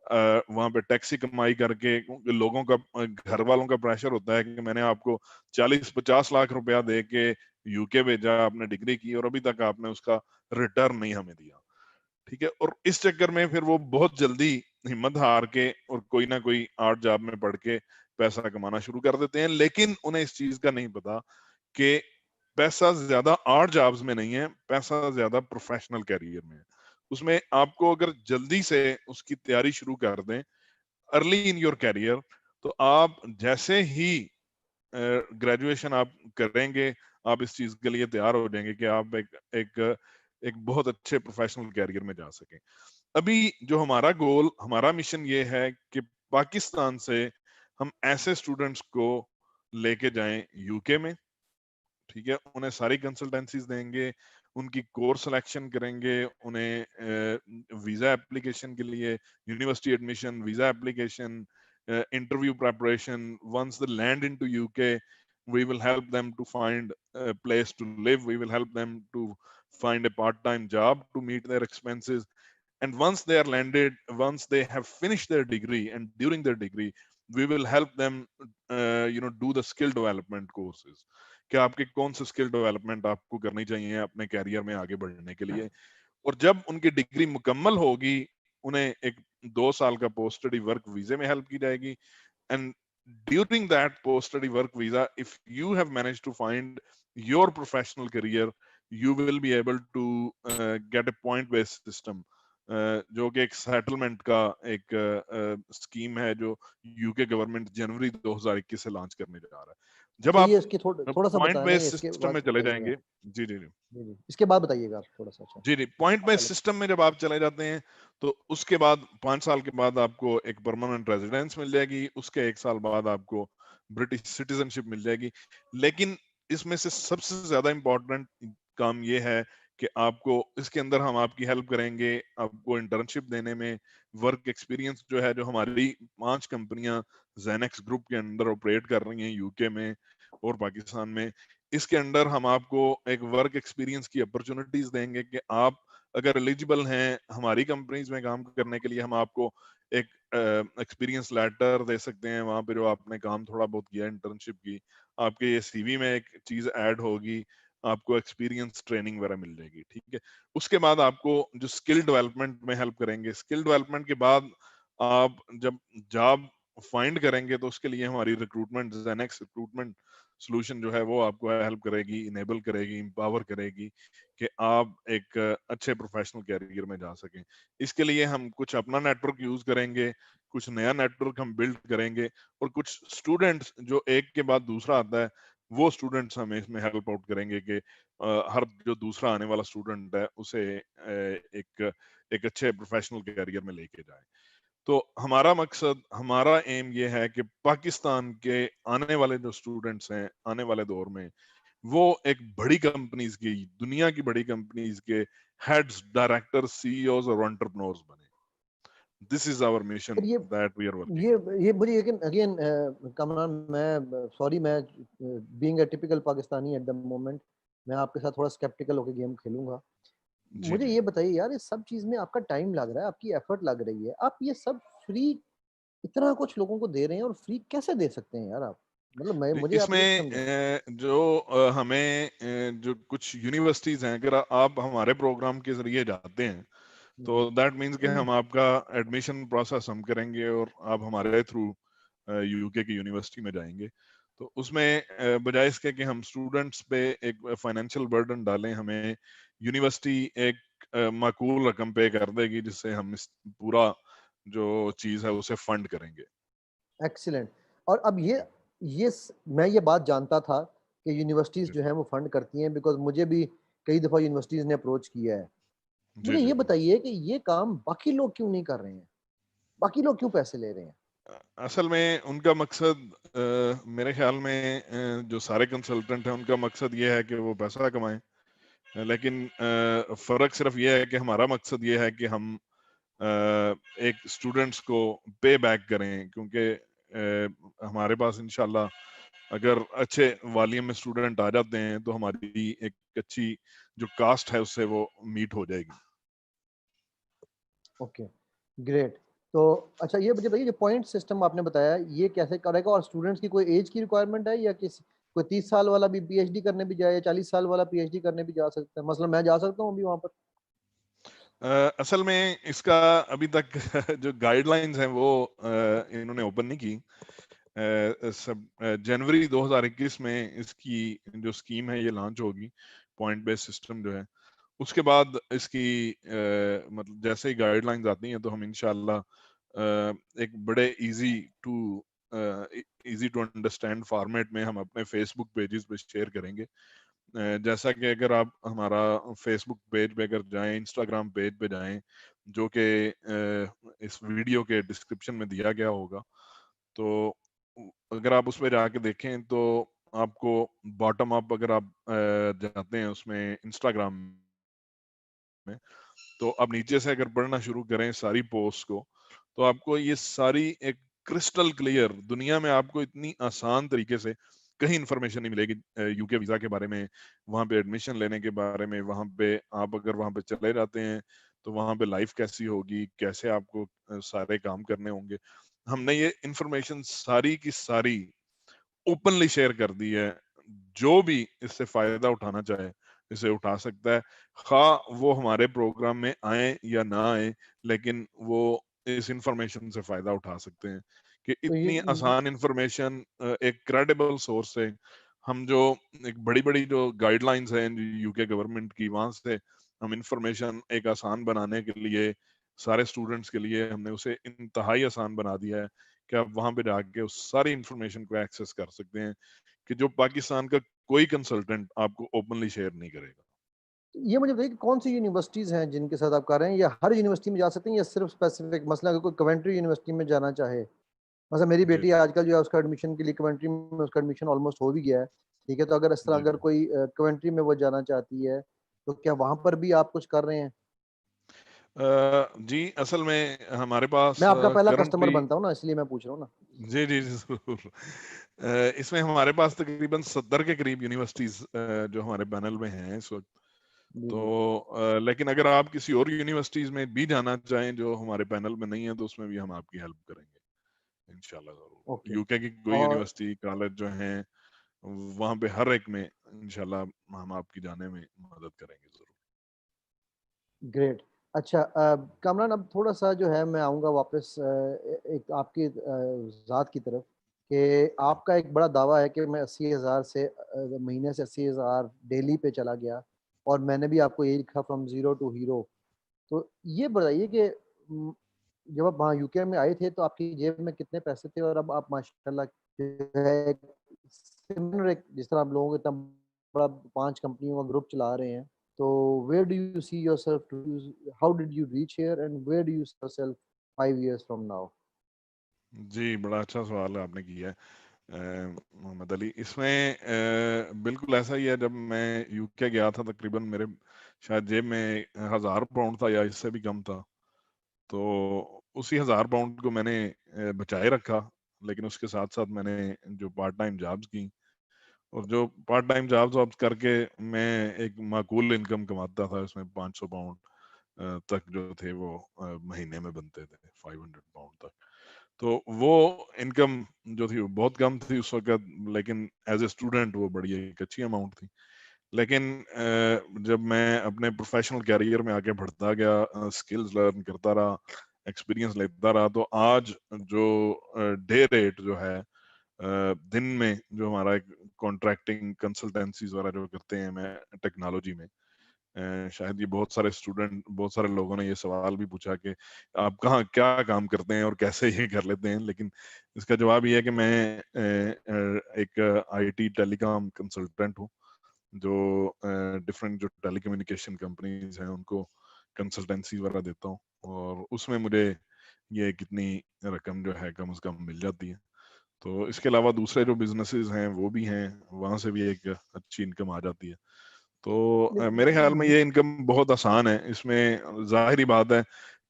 وہاں پہ ٹیکسی کمائی کر کے, لوگوں کا گھر والوں کا پریشر ہوتا ہے کہ میں نے آپ کو 40-50 لاکھ روپیہ دے کے یو کے بھیجا, آپ نے ڈگری کی اور ابھی تک آپ نے اس کا ریٹرن نہیں ہمیں دیا. ٹھیک ہے, اور اس چکر میں پھر وہ بہت جلدی ہمت ہار کے اور کوئی نہ کوئی آرٹ جاب میں پڑھ کے پیسہ کمانا شروع کر دیتے ہیں. لیکن انہیں اس چیز کا نہیں پتا کہ پیسہ زیادہ آرٹ جابز میں نہیں ہے, پیسہ زیادہ پروفیشنل کیریئر میں ہے. اس میں آپ کو اگر جلدی سے اس کی تیاری شروع کر دیں ارلی ان یور کیریئر تو آپ جیسے ہی گریجویشن آپ کریں گے آپ اس چیز کے لیے تیار ہو جائیں گے کہ آپ ایک بہت اچھے پروفیشنل کیریئر میں جا سکیں. ابھی جو ہمارا گول, ہمارا مشن یہ ہے کہ پاکستان سے ہم ایسے اسٹوڈنٹس کو لے کے جائیں یو کے میں. ٹھیک ہے, انہیں ساری کنسلٹنسیز دیں گے, ان کی کورس سلیکشن کریں گے, انہیں ویزا اپلیکیشن کے لیے university admission, visa application, interview preparation. Once they land into UK, we will help them to find a place to live. We will help them to find a part-time job to meet their expenses. And once they are landed, once they have finished their degree, and during their degree, we will help them, do the skill development courses. کہ آپ کے کون سے skill development آپ کو کرنی چاہیے اپنے کیریئر میں آگے بڑھنے کے لیے. اور جب ان کی ڈگری مکمل ہوگی انہیں ایک 2 سال کا پوسٹ اسٹڈی ورک ویزے میں ہیلپ کی جائے گی. And during that post study work visa if you have manage to find your professional career you will be able to get a point based system جو کہ ایک سیٹلمنٹ کا ایک scheme ہے جو یو کے گورنمنٹ جنوری 2021 سے لانچ کرنے جا رہا ہے. جب اچھا آپ یہ اس کی تھوڑا سا پوائنٹ بتائیں بیس اس کے سسٹم بعد میں چلے جائیں گے. جی جی جی اس کے بعد بتائیے گا آپ تھوڑا سا. اچھا جی پوائنٹ بیس سسٹم میں جب آپ چلے جاتے ہیں تو اس کے بعد 5 سال کے بعد آپ کو ایک پرماننٹ ریزیڈنس مل جائے گی, اس کے 1 سال بعد آپ کو برٹش سٹیزن شپ مل جائے گی. لیکن اس میں سے سب سے زیادہ امپورٹنٹ کام یہ ہے کہ آپ کو اس کے اندر ہم آپ کی ہیلپ کریں گے آپ کو انٹرنشپ دینے میں. ورک ایکسپیرینس جو ہے جو ہماری 5 کمپنیاں زینیکس گروپ کے اندر آپریٹ کر رہی ہیں یو کے میں اور پاکستان میں, اس کے اندر ہم آپ کو ایک ورک ایکسپیرینس کی اپرچونٹیز دیں گے کہ آپ اگر ایلیجیبل ہیں ہماری کمپنیز میں کام کرنے کے لیے ہم آپ کو ایک ایکسپیرینس لیٹر دے سکتے ہیں. وہاں پہ جو آپ نے کام تھوڑا بہت کیا انٹرنشپ کی آپ کے یہ سی وی میں ایک چیز ایڈ ہوگی, آپ کو ایکسپیرینس ٹریننگ وغیرہ مل جائے گی. ٹھیک ہے, اس کے بعد آپ کو جو اسکل ڈیولپمنٹ میں ہیلپ کریں گے. اسکل ڈیولپمنٹ کے بعد آپ جب جاب فائنڈ کریں گے تو اس کے لیے ہماری ریکروٹمنٹ زینیکس ریکروٹمنٹ سولوشن جو ہے وہ آپ کو ہیلپ کرے گی, انیبل کرے گی, امپاور کرے گی کہ آپ ایک اچھے پروفیشنل کیریئر میں جا سکیں. اس کے لیے ہم کچھ اپنا نیٹ ورک یوز کریں گے, کچھ نیا نیٹ ورک ہم بلڈ کریں گے, اور کچھ اسٹوڈنٹس جو ایک کے بعد دوسرا آتا ہے وہ اسٹوڈنٹس ہمیں اس میں ہیلپ آؤٹ کریں گے کہ ہر جو دوسرا آنے والا اسٹوڈنٹ ہے اسے ایک اچھے پروفیشنل کیریئر میں لے کے جائے. تو ہمارا مقصد, ہمارا ایم یہ ہے کہ پاکستان کے آنے والے جو اسٹوڈنٹس ہیں آنے والے دور میں وہ ایک بڑی کمپنیز کی, دنیا کی بڑی کمپنیز کے ہیڈز, ڈائریکٹر, سی ای اوز اور انٹرپرنورز بنے. this is our mission یہ that we are working. یہ مجھے اگین کامران میں سوری میں being a typical Pakistani at the moment میں آپ کے ساتھ تھوڑا اسکیپٹیکل ہو کے گیم کھیلوں گا. مجھے یہ بتائیے یار اس سب چیز میں آپ کا ٹائم لگ رہا ہے, آپ کی ایفرٹ لگ رہی ہے, آپ یہ سب فری اتنا کچھ لوگوں کو دے رہے ہیں اور فری کیسے دے سکتے ہیں یار آپ؟ مطلب مجھے اس آپ یہ میں سمجھیں. جو ہمیں جو کچھ یونیورسٹیز ہیں, اگر آپ ہمارے پروگرام کے ذریعے جاتے ہیں تو دیٹ مینس کہ ہم آپ کا ایڈمیشن پروسیس ہم کریں گے اور آپ ہمارے تھرو یو کے کی یونیورسٹی میں جائیں گے. تو اس میں بجائے اس کے کہ ہم اسٹوڈنٹس پہ ایک فائنینشیل برڈن ڈالیں, ہمیں یونیورسٹی ایک معقول رقم پے کر دے گی جس سے ہم اس پورا جو چیز ہے اسے فنڈ کریں گے. ایکسیلنٹ. اور اب یہ میں یہ بات جانتا تھا کہ یونیورسٹیز جو ہیں وہ فنڈ کرتی ہیں, بیکاز مجھے بھی کئی دفعہ یونیورسٹیز نے اپروچ کیا ہے. مجھے یہ بتائیے کہ یہ کام باقی لوگ کیوں نہیں کر رہے ہیں, باقی لوگ کیوں پیسے لے رہے ہیں؟ اصل میں ان کا مقصد میرے خیال میں جو سارے کنسلٹنٹ ہیں ان کا مقصد یہ ہے کہ وہ پیسہ کمائیں, لیکن فرق صرف یہ ہے کہ ہمارا مقصد یہ ہے کہ ہم ایک اسٹوڈنٹس کو پے بیک کریں, کیونکہ ہمارے پاس انشاءاللہ اگر اچھے والیوم میں اسٹوڈنٹ آ جاتے ہیں تو ہماری ایک اچھی جو کاسٹ ہے اس سے وہ میٹ ہو جائے گی. Okay great. تو اچھا یہ مجھے بتائیے جو پوائنٹ سسٹم آپ نے بتایا یہ کیسے کرے گا, اور اسٹوڈنٹس کی کوئی ایج کی ریکوائرمنٹ ہے یا کوئی 30 سال والا بھی پی ایچ ڈی کرنے بھی جائے یا 40 سال والا پی ایچ ڈی کرنے بھی جا سکتا ہے؟ مثلا میں جا سکتا ہوں ابھی وہاں پر؟ اصل میں اس کا ابھی تک جو گائیڈ لائنز ہیں وہ انہوں نے اوپن نہیں کی. جنوری 2021 میں اس کی جو اسکیم ہے یہ لانچ ہوگی, پوائنٹ بیس سسٹم جو ہے. اس کے بعد اس کی مطلب جیسے ہی گائیڈ لائنز آتی ہیں تو ہم انشاءاللہ ایک بڑے ایزی ٹو انڈرسٹینڈ فارمیٹ میں ہم اپنے فیس بک پیجز پہ شیئر کریں گے. جیسا کہ اگر آپ ہمارا فیس بک پیج پہ اگر جائیں, انسٹاگرام پیج پہ جائیں جو کہ اس ویڈیو کے ڈسکرپشن میں دیا گیا ہوگا, تو اگر آپ اس پہ جا کے دیکھیں تو آپ کو باٹم اپ اگر آپ جاتے ہیں اس میں انسٹاگرام میں, تو آپ نیچے سے اگر پڑھنا شروع کریں ساری پوسٹ کو تو آپ کو یہ ساری ایک کرسٹل کلیئر دنیا میں آپ کو اتنی آسان طریقے سے کہیں انفارمیشن نہیں ملے گی یو کے ویزا کے بارے میں, وہاں پہ ایڈمیشن لینے کے بارے میں. وہاں پہ آپ اگر وہاں پہ چلے جاتے ہیں تو وہاں پہ لائف کیسی ہوگی, کیسے آپ کو سارے کام کرنے ہوں گے. ہم نے یہ انفارمیشن ساری کی ساری اوپنلی شیئر کر دی ہے. جو بھی اس سے فائدہ اٹھانا چاہے اسے اٹھا سکتا ہے, خواہ وہ ہمارے پروگرام میں آئیں یا نہ آئیں, لیکن وہ اس انفارمیشن سے فائدہ اٹھا سکتے ہیں کہ تو اتنی آسان انفارمیشن ایک کریڈیبل سورس سے ہم جو ایک بڑی بڑی جو گائیڈ لائنز ہیں یو کے گورنمنٹ کی, وہاں سے ہم انفارمیشن ایک آسان بنانے کے لیے سارے اسٹوڈنٹس کے لیے ہم نے اسے انتہائی آسان بنا دیا ہے کہ آپ وہاں پہ جا کے اس ساری انفارمیشن کو ایکسیس کر سکتے ہیں کہ جو پاکستان کا کوئی کنسلٹنٹ آپ کو اوپنلی شیئر نہیں کرے گا. یہ مجھے بتائیے کہ کون سی یونیورسٹیز ہیں جن کے ساتھ آپ کر رہے ہیں, یا ہر یونیورسٹی میں جا سکتے ہیں یا صرف اسپیسیفک, مثلا اگر کوئی کوینٹری یونیورسٹی میں جانا چاہے, مثلا میری بیٹی آج کل جو ہے اس کا ایڈمیشن کے لیے کوینٹری میں اس کا ایڈمیشن آلموسٹ ہو بھی گیا ہے, ٹھیک ہے, تو اگر اس طرح اگر کوئی کوینٹری میں وہ جانا چاہتی ہے تو کیا وہاں پر بھی آپ کچھ کر رہے ہیں؟ جی اصل میں ہمارے پاس میں آپ کا پہلا کسٹمر کرنٹلی بنتا ہوں نا, اس لیے میں پوچھ رہا ہوں نا. جی جی ضرور. اس میں ہمارے پاس تقریباً 70 کے قریب یونیورسٹیز جو ہمارے پینل میں ہیں اس وقت. تو لیکن اگر آپ کسی اور یونیورسٹیز میں بھی جانا چاہیں جو ہمارے پینل میں نہیں ہے تو اس میں بھی ہم آپ کی ہیلپ کریں گے انشاءاللہ ضرور. اوکے. یو کے کی کوئی اور یونیورسٹی کالج جو ہیں وہاں پہ ہر ایک میں انشاءاللہ ہم آپ کی جانے میں مدد کریں گے ضرور. گریٹ. اچھا کامران, اب تھوڑا سا جو ہے میں آؤں گا واپس ایک آپ کی ذات کی طرف, کہ آپ کا ایک بڑا دعویٰ ہے کہ میں 80,000 سے مہینے سے 80,000 ڈیلی پہ چلا گیا, اور میں نے بھی آپ کو یہی لکھا فرام زیرو ٹو ہیرو. تو یہ بتائیے کہ جب آپ وہاں یو کے میں آئے تھے تو آپ کی جیب میں کتنے پیسے تھے, اور اب آپ ماشاء اللہ جس طرح آپ لوگوں کو اتنا بڑا 5 کمپنیوں کا گروپ چلا رہے ہیں, تو where do you see yourself, how did you reach here and where do you see yourself 5 years from now? جی بڑا اچھا سوال آپ نے کیا ہے محمد علی. اس میں بالکل ایسا ہی ہے. جب میں یو کے گیا تھا تقریباً میرے شاید جیب میں 1,000 پاؤنڈ تھا یا اس سے بھی کم تھا. تو اسی 1000 پاؤنڈ کو میں نے بچائے رکھا، لیکن اس کے ساتھ ساتھ میں نے جو پارٹ ٹائم جابز کی، اور جو پارٹ ٹائم جابز کر کے میں ایک معقول انکم کماتا تھا، اس میں 500 پاؤنڈ تک جو تھے وہ مہینے میں بنتے تھے، 500 پاؤنڈ تک. تو وہ انکم جو تھی وہ بہت کم تھی اس وقت، لیکن ایز اے اسٹوڈنٹ وہ بڑی ایک اچھی اماؤنٹ تھی. لیکن جب میں اپنے پروفیشنل کیریئر میں آگے بڑھتا گیا، اسکلز لرن کرتا رہا، ایکسپیرینس لیتا رہا، تو آج جو ڈے ریٹ جو ہے دن میں جو ہمارا کانٹریکٹنگ کنسلٹنسیز وغیرہ جو کرتے ہیں میں ٹیکنالوجی میں، شاید یہ بہت سارے اسٹوڈنٹ، بہت سارے لوگوں نے یہ سوال بھی پوچھا کہ آپ کہاں کیا کام کرتے ہیں اور کیسے یہ کر لیتے ہیں، لیکن اس کا جواب یہ ہے کہ میں ایک I T tele com consultant ہوں، جو ڈفرینٹ جو ٹیلی کمیونیکیشن کمپنیز ہیں ان کو کنسلٹنسی وغیرہ دیتا ہوں، اور اس میں مجھے یہ کتنی رقم جو ہے کم از کم مل جاتی ہے. تو اس کے علاوہ دوسرے جو بزنسز ہیں وہ بھی ہیں، وہاں سے بھی ایک اچھی انکم آ جاتی ہے. تو میرے خیال میں یہ انکم بہت آسان ہے. اس میں ظاہری بات ہے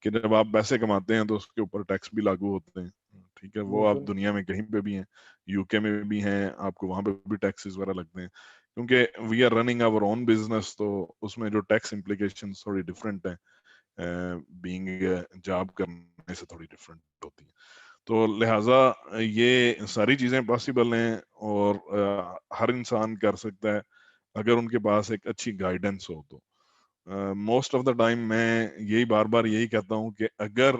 کہ جب آپ پیسے کماتے ہیں تو اس کے اوپر ٹیکس بھی لاگو ہوتے ہیں، ٹھیک ہے، وہ آپ بالکل دنیا میں کہیں پہ بھی ہیں، یو کے میں بھی ہیں، آپ کو وہاں پہ بھی ٹیکسز وغیرہ لگتے ہیں، کیونکہ we are running our own business, تو اس میں جو ٹیکس امپلیکیشن تھوڑی ڈفرینٹ ہیں، بینگ جاب کرنے سے تھوڑی ڈفرینٹ ہوتی ہیں. تو لہٰذا یہ ساری چیزیں پاسبل ہیں، اور ہر انسان کر سکتا ہے اگر ان کے پاس ایک اچھی گائیڈنس ہو. تو موسٹ آف دا ٹائم میں یہی بار بار یہی کہتا ہوں کہ اگر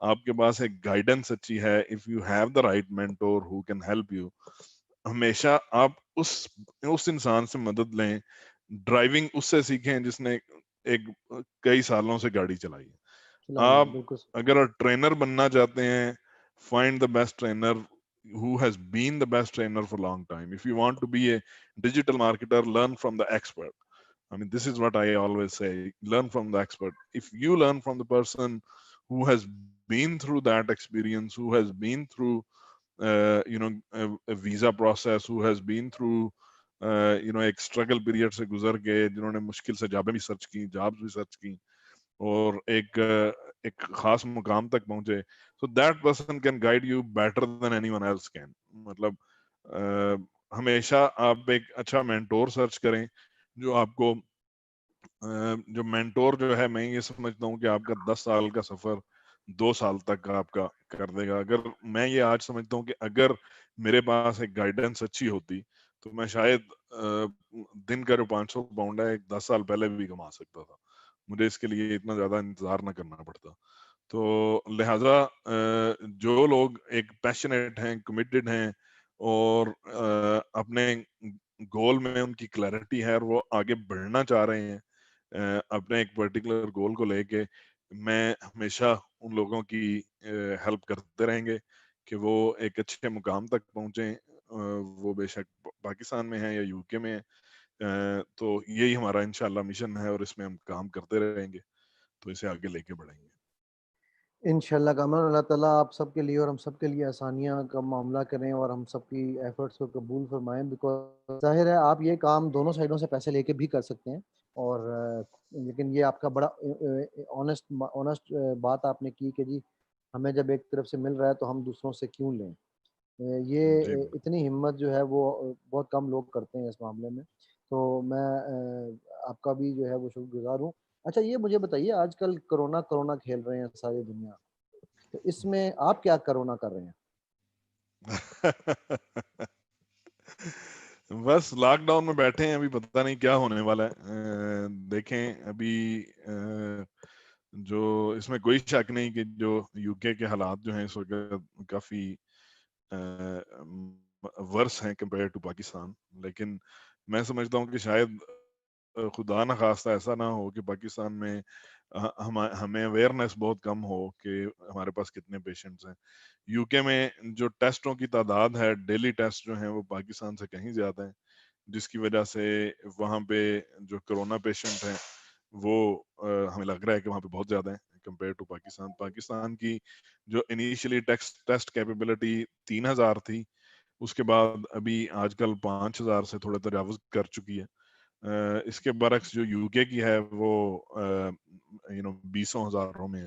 آپ کے پاس ایک گائیڈنس اچھی ہے، if you have the right mentor who can help you, ہمیشہ آپ اس انسان سے مدد لیں، ڈرائیونگ اس سے سیکھیں جس نے ایک کئی سالوں سے گاڑی چلائی ہے. چلائی ہے، آپ بالکل اگر ٹرینر بننا چاہتے ہیں، find the best trainer who has been the best trainer for a long time. If you want to be a digital marketer, learn from the expert. I mean, this is what I always say, learn from the expert. If you learn from the person who has been through that experience, who has been through a visa process, who has been through ایک struggle period سے گزر کے، جنہوں نے مشکل سے جابیں بھی search کی، جابس بھی سرچ کی، اور ایک خاص مقام تک پہنچے، so that person can guide you better than anyone else can. مطلب ہمیشہ آپ ایک اچھا مینٹور سرچ کریں جو آپ کو، جو مینٹور جو ہے، میں یہ سمجھتا ہوں کہ آپ کا 10 سال کا سفر 2 سال تک آپ کا کر دے گا. اگر میں یہ آج سمجھتا ہوں کہ اگر میرے پاس ایک گائیڈنس اچھی ہوتی تو میں شاید دن کا جو 500 پاؤنڈ ہے ایک 10 سال پہلے بھی کما سکتا تھا، مجھے اس کے لیے اتنا زیادہ انتظار نہ کرنا پڑتا. تو لہٰذا جو لوگ ایک پیشنیٹ ہیں، کمیٹڈ ہیں، اور اپنے گول میں ان کی کلیئرٹی ہے اور وہ آگے بڑھنا چاہ رہے ہیں اپنے ایک پرٹیکولر گول کو لے کے، میں ہمیشہ ان لوگوں کی ہیلپ کرتے رہیں گے کہ وہ ایک اچھے مقام تک پہنچیں، وہ بے شک پاکستان میں ہیں یا یو کے میں ہیں. تو یہی ہمارا انشاءاللہ مشن ہے، اور اس میں ہم کام کرتے رہیں گے، تو اسے آگے لے کے بڑھیں گے. انشاءاللہ کامران. اللہ تعالیٰ آپ سب کے لیے اور ہم سب کے لیے آسانیاں کا معاملہ کریں اور ہم سب کی ایفرٹس کو قبول فرمائیں. بیکاز ظاہر ہے آپ یہ کام دونوں سائڈوں سے پیسے لے کے بھی کر سکتے ہیں، اور لیکن یہ آپ کا بڑا آنیسٹ بات آپ نے کی کہ جی ہمیں جب ایک طرف سے مل رہا ہے تو ہم دوسروں سے کیوں لیں. جی یہ اتنی ہمت جو ہے وہ بہت کم لوگ کرتے ہیں اس معاملے میں. تو میں آپ کا بھی جو ہے وہ شکر گزار ہوں. اچھا یہ مجھے بتائیے، آج کل کرونا کھیل رہے ہیں ساری دنیا، تو اس میں آپ کیا کرونا کر رہے ہیں؟ بس لاک ڈاؤن میں بیٹھے ہیں، ابھی پتہ نہیں کیا ہونے والا ہے. دیکھیں ابھی جو اس میں کوئی شک نہیں کہ جو یو کے حالات جو ہیں اس وقت کافی ورس ہیں کمپیئر ٹو پاکستان، لیکن میں سمجھتا ہوں کہ شاید خدا نہ خواستہ ایسا نہ ہو کہ پاکستان میں ہمیں اویئرنیس بہت کم ہو کہ ہمارے پاس کتنے پیشنٹس ہیں. یو کے میں جو ٹیسٹوں کی تعداد ہے، ڈیلی ٹیسٹ جو ہیں وہ پاکستان سے کہیں زیادہ ہیں، جس کی وجہ سے وہاں پہ جو کرونا پیشنٹ ہیں وہ ہمیں لگ رہا ہے کہ وہاں پہ بہت زیادہ ہیں کمپیئر ٹو پاکستان. پاکستان کی جو انیشلی ٹیسٹ کیپیبلٹی 3000 تھی، اس کے بعد ابھی آج کل 5000 سے تھوڑا تجاوز کر چکی ہے. اس کے برعکس جو یو کے کی ہے وہ 20,000 میں ہے.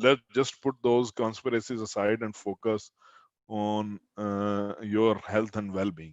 let's just put those conspiracies aside and focus on your health and well-being.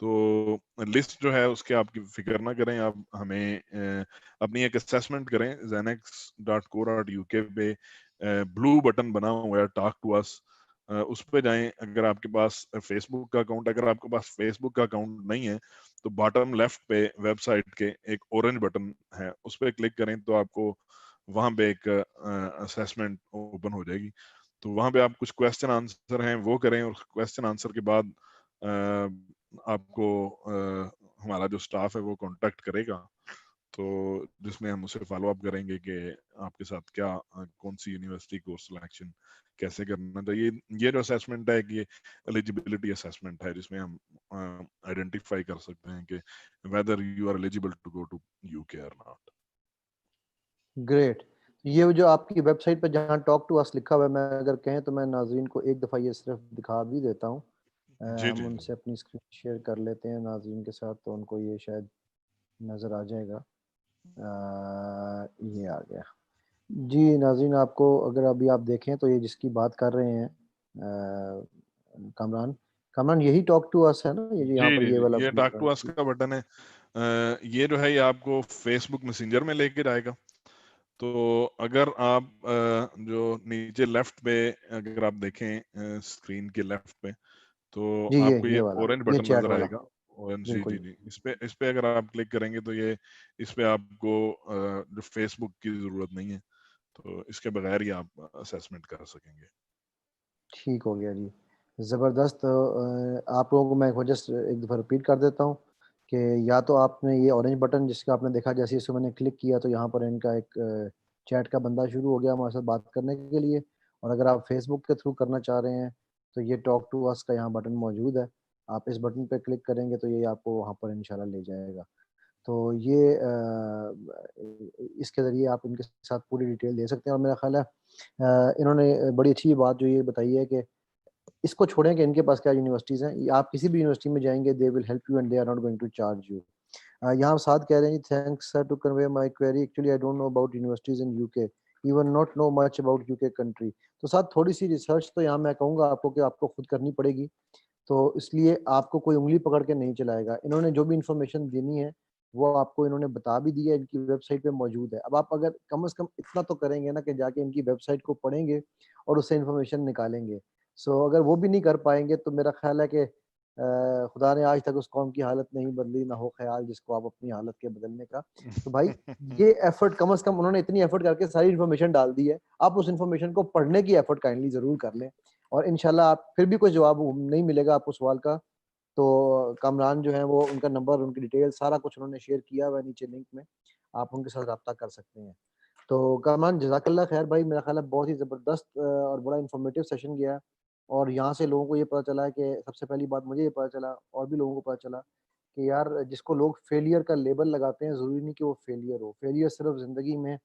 تو لسٹ جو ہے اس کے آپ کی فکر نہ کریں, آپ ہمیں اپنی ایک اسیسمنٹ کریں. zenex.co.uk پہ بلو بٹن بنا ہوا ہے ٹاک ٹو اس, اس پہ جائیں. اگر آپ کے پاس فیس بک کا اکاؤنٹ, اگر آپ کے پاس فیس بک کا اکاؤنٹ نہیں ہے تو باٹم لیفٹ پہ ویب سائٹ کے ایک اورنج بٹن ہے, اس پہ کلک کریں تو آپ کو وہاں پہ ایک اسیسمنٹ اوپن ہو جائے گی. تو وہاں پہ آپ کچھ کویسچن آنسر ہیں وہ کریں, اور کویسچن آنسر کے بعد آپ کو ہمارا جو سٹاف ہے وہ کانٹیکٹ کرے گا, تو جس میں ہم اسے فالو اپ کریں گے کہ آپ کے ساتھ کیا کون سی یونیورسٹی کو سلیکشن کیسے کرنا چاہیے. یہ جو اسیسمنٹ ہے کہ ایلیجیبلٹی اسیسمنٹ ہے, جس میں ہم آئیڈینٹیفائی کر سکتے ہیں کہ whether you are eligible to go to UK or not. Great. یہ جو آپ کی ویب سائٹ پہ جہاں ٹاک ٹو اس لکھا ہوا ہے, میں اگر کہیں تو میں ناظرین کو ایک دفعہ یہ صرف دکھا بھی دیتا ہوں. جی ہم جی ان جی سے اپنی اسکرین شیئر کر لیتے ہیں ناظرین کے ساتھ, تو ان کو یہ شاید نظر آ جائے گا. یہ آ گیا جی. ناظرین آپ کو اگر ابھی آپ دیکھیں تو یہ جس کی بات کر رہے ہیں کامران, کامران یہی ٹاک ٹو اس ہے نا, یہ یہاں جی پر جی یہ جی, والا یہ ٹاک ٹو اس کا بٹن ہے. یہ جو ہے یہ آپ کو فیس بک میسنجر میں لے کے جائے گا. تو اگر آپ جو نیچے لیفٹ پہ اگر آپ دیکھیں اسکرین کے لیفٹ پہ, تو جی آپ کو یہ یہ والا, اورنج یہ بٹن چیٹ نظر والا, آئے گا. جی بالکل. جی جی, اس پہ اگر آپ کلک کریں گے تو یہ اس پہ آپ کو جو فیس بک کی ضرورت نہیں ہے, تو اس کے بغیر ہی آپ اسیسمنٹ کر سکیں گے. ٹھیک ہو گیا جی, زبردست. آپ لوگوں کو میں جسٹ ایک دفعہ رپیٹ کر دیتا ہوں کہ یا تو آپ نے یہ اورنج بٹن جس کا آپ نے دیکھا, جیسے اس کو میں نے کلک کیا تو یہاں پر ان کا ایک چیٹ کا بندہ شروع ہو گیا ہمارے ساتھ بات کرنے کے لیے. اور اگر آپ فیس بک کے تھرو کرنا چاہ رہے ہیں تو یہ ٹاک ٹو اس کا یہاں بٹن موجود ہے, آپ اس بٹن پہ کلک کریں گے تو یہ آپ کو وہاں پر انشاءاللہ لے جائے گا. تو یہ اس کے ذریعے آپ ان کے ساتھ پوری ڈیٹیل دے سکتے ہیں. اور میرا خیال ہے انہوں نے بڑی اچھی بات جو یہ بتائی ہے کہ اس کو چھوڑیں کہ ان کے پاس کیا یونیورسٹیز ہیں, آپ کسی بھی یونیورسٹی میں جائیں گے they will help you and they are not going to charge you. یہاں ساتھ کہہ رہے ہیں thanks sir to convey my query, actually I don't know about universities in UK, even not know much about UK country. تو ساتھ تھوڑی سی research تو یہاں میں کہوں گا آپ کو کہ آپ کو خود کرنی پڑے گی, تو اس لیے آپ کو کوئی انگلی پکڑ کے نہیں چلائے گا. انہوں نے جو بھی انفارمیشن دینی ہے وہ آپ کو انہوں نے بتا بھی دیا, ان کی ویب سائٹ پہ موجود ہے. اب آپ اگر کم از کم اتنا تو کریں گے نا کہ جا کے ان کی ویب سائٹ کو پڑھیں گے اور اس سے انفارمیشن نکالیں گے. سو اگر وہ بھی نہیں کر پائیں گے تو میرا خیال ہے کہ خدا نے آج تک اس قوم کی حالت نہیں بدلی, نہ ہو خیال جس کو آپ اپنی حالت کے بدلنے کا. تو بھائی یہ ایفرٹ کم از کم انہوں نے اتنی ایفرٹ کر کے ساری انفارمیشن ڈال دی ہے, آپ اس انفارمیشن کو پڑھنے کی ایفرٹ کائنڈلی ضرور کر لیں. اور انشاءاللہ آپ پھر بھی کوئی جواب نہیں ملے گا آپ کو سوال کا, تو کامران جو ہیں وہ ان کا نمبر, ان کی ڈیٹیل سارا کچھ انہوں نے شیئر کیا ہوا ہے نیچے لنک میں, آپ ان کے ساتھ رابطہ کر سکتے ہیں. تو کامران جزاک اللہ خیر بھائی, میرا خیال ہے بہت ہی زبردست اور بڑا انفارمیٹیو سیشن گیا ہے. اور یہاں سے لوگوں کو یہ پتہ چلا ہے کہ سب سے پہلی بات مجھے یہ پتہ چلا اور بھی لوگوں کو پتہ چلا کہ یار جس کو لوگ فیلئر کا لیبل لگاتے ہیں ضروری نہیں کہ وہ فیلئر ہو. فیلئر صرف زندگی میں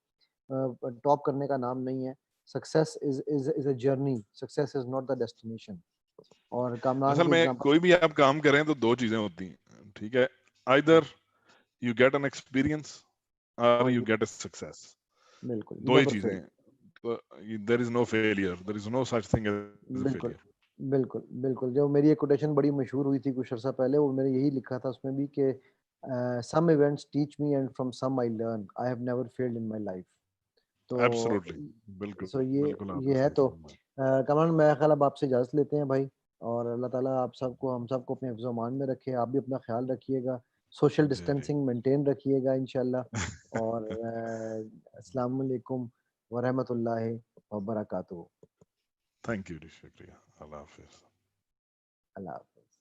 ٹاپ کرنے کا نام نہیں ہے. Success is a journey, success is not the destination. اور کامران اصل کی میں ایگزامپل کوئی بھی آپ کام کریں تو دو چیزیں ہوتی ہیں, ٹھیک ہے, either you get an experience or you get a success. بالکل دو ہی نیور چیزیں فیل. ہیں. There is no failure, there is no such thing as a بالکل failure. بالکل بالکل. جو میری ایک کوٹیشن بڑی مشہور ہوئی تھی کچھ عرصہ پہلے, وہ میں نے یہی لکھا تھا اس میں بھی کہ some events teach me and from some I learn, I have never failed in my life. تو Absolutely. بالکل بالکل آپ نے یہ ہے. صحیح تو فرمایا. کمران میرا خیال اب آپ سے اجازت لیتے ہیں بھائی, اور اللہ تعالیٰ آپ سب کو ہم سب کو اپنے حفظ و امان میں رکھے. آپ بھی اپنا خیال رکھیے گا, سوشل جی جی. ڈسٹینسنگ مینٹین رکھیے گا انشاءاللہ. اور السلام علیکم ورحمۃ اللہ وبرکاتہ. تھینک یو, شکریہ. اللہ حافظ. اللہ حافظ.